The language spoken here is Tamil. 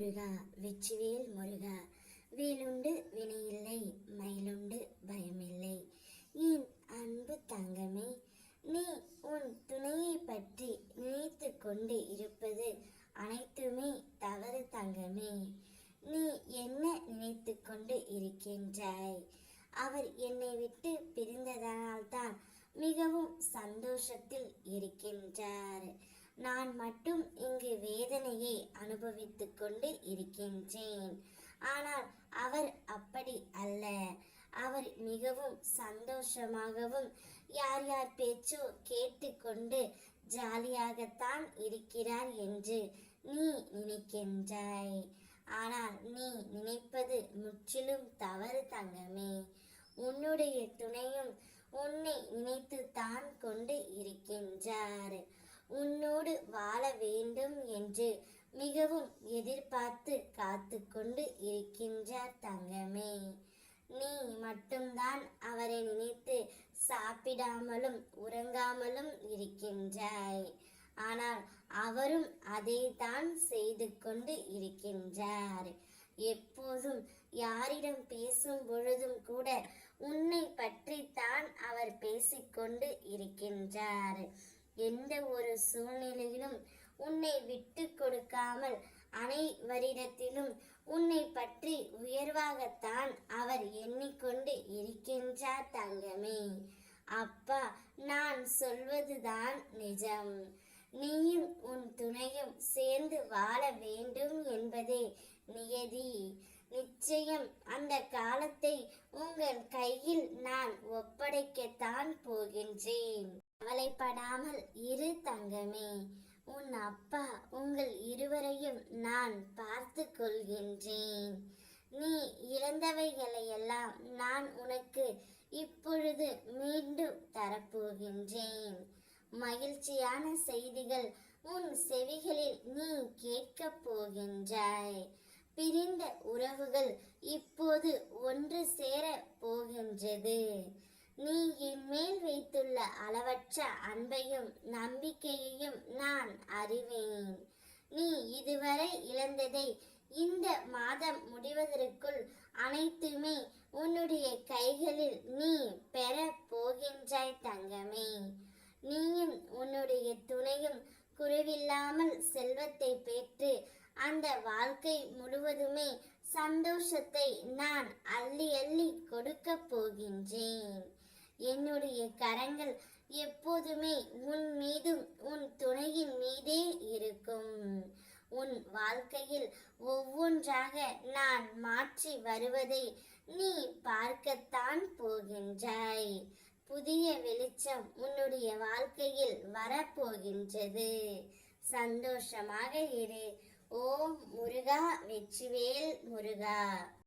முருகா வெற்றிவேல் முருகா. வேலுண்டு வினையில்லை, மயிலுண்டு பயமில்லை. என் அன்பு தங்கமே, நீ உன் துணையை பற்றி நினைத்து கொண்டு இருப்பது அனைத்துமே தவறு தங்கமே. நீ என்ன நினைத்து கொண்டு இருக்கின்றாய்? அவர் என்னை விட்டு பிரிந்ததனால்தான் மிகவும் சந்தோஷத்தில் இருக்கின்றார். நான் மட்டும் இங்கு வேதனையை அனுபவித்துக் கொண்டு இருக்கின்றேன். ஆனால் அவர் அப்படி அல்ல. அவர் மிகவும் சந்தோஷமாகவும் யார் யார் பேச்சோ கேட்டுக்கொண்டு ஜாலியாகத்தான் இருக்கிறார் என்று நீ நினைக்கின்றாய். ஆனால் நீ நினைப்பது முற்றிலும் தவறு தங்கமே. உன்னுடைய துணையும் உன்னை நினைத்து தான் கொண்டு இருக்கின்றார். உன்னோடு வாழ வேண்டும் என்று மிகவும் எதிர்பார்த்து காத்து கொண்டு இருக்கின்றார் தங்கமே. நீ மட்டும்தான் அவரை நினைத்து சாப்பிடாமலும் உறங்காமலும் இருக்கின்றாய். ஆனால் அவரும் அதை தான் செய்து கொண்டு இருக்கின்றார். எப்போதும் யாரிடம் பேசும் பொழுதும் கூட உன்னை பற்றி தான் அவர் பேசிக்கொண்டு இருக்கின்றார். எந்த ஒரு சூழ்நிலையிலும் உன்னை விட்டு கொடுக்காமல் அனைவரிடத்திலும் உன்னை பற்றி உயர்வாகத்தான் அவர் எண்ணிக்கொண்டு இருக்கின்றார் தங்கமே. அப்பா, நான் சொல்வதுதான் நிஜம். நீயும் உன் துணையும் சேர்ந்து வாழ வேண்டும் என்பதே நியதி. நிச்சயம் அந்த காலத்தை உங்கள் கையில் நான் ஒப்படைக்கத்தான் போகின்றேன். கவலைப்படாமல் இரு தங்கமே. உன் அப்பா உங்கள் இருவரையும் நான் பார்த்து கொள்கின்றேன். நீ இழந்தவைகளையெல்லாம் நான் உனக்கு இப்பொழுது மீண்டும் தரப்போகின்றேன். மகிழ்ச்சியான செய்திகள் உன் செவிகளில் நீ கேட்கப் போகின்றாய். பிரிந்த உறவுகள் இப்போது ஒன்று சேர போகின்றது. நீ என் மேல் வைத்துள்ள அளவற்ற அன்பையும் நம்பிக்கையையும் நான் அறிவேன். நீ இதுவரை இழந்ததை இந்த மாதம் முடிவதற்குள் அனைத்துமே உன்னுடைய கைகளில் நீ பெற போகின்றாய் தங்கமே. நீயும் உன்னுடைய துணையும் குறைவில்லாமல் செல்வத்தை பெற்று அந்த வாழ்க்கை முழுவதுமே சந்தோஷத்தை நான் அள்ளி அள்ளி கொடுக்க போகின்றேன். என்னுடைய கரங்கள் எப்போதுமே உன் மீதும் உன் துணையின் மீதே இருக்கும். உன் வாழ்க்கையில் ஒவ்வொன்றாக நான் மாற்றி வருவதை நீ பார்க்கத்தான் போகின்றாய். புதிய வெளிச்சம் உன்னுடைய வாழ்க்கையில் வரப்போகின்றது. சந்தோஷமாக இரு. ஓம் முருகா வெற்றிவேல் முருகா.